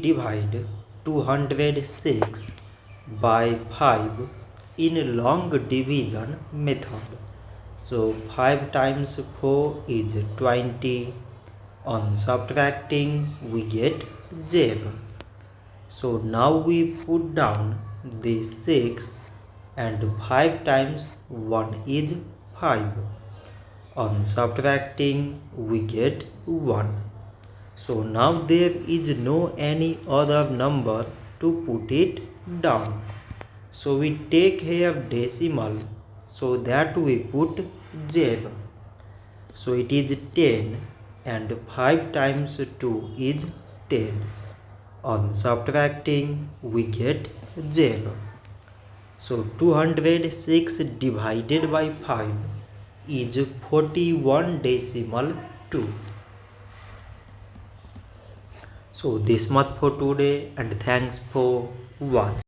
divide 206 by 5 in long division method. So 5 times 4 is 20. On subtracting we get 0. So now we put down the 6 and 5 times 1 is 5. On subtracting we get 1. So now there is no any other number to put it down. So we take here decimal, so that we put 0. So it is 10 and 5 times 2 is 10. On subtracting we get 0. So 206 divided by 5 is 41.2. So this much for today, and thanks for watching.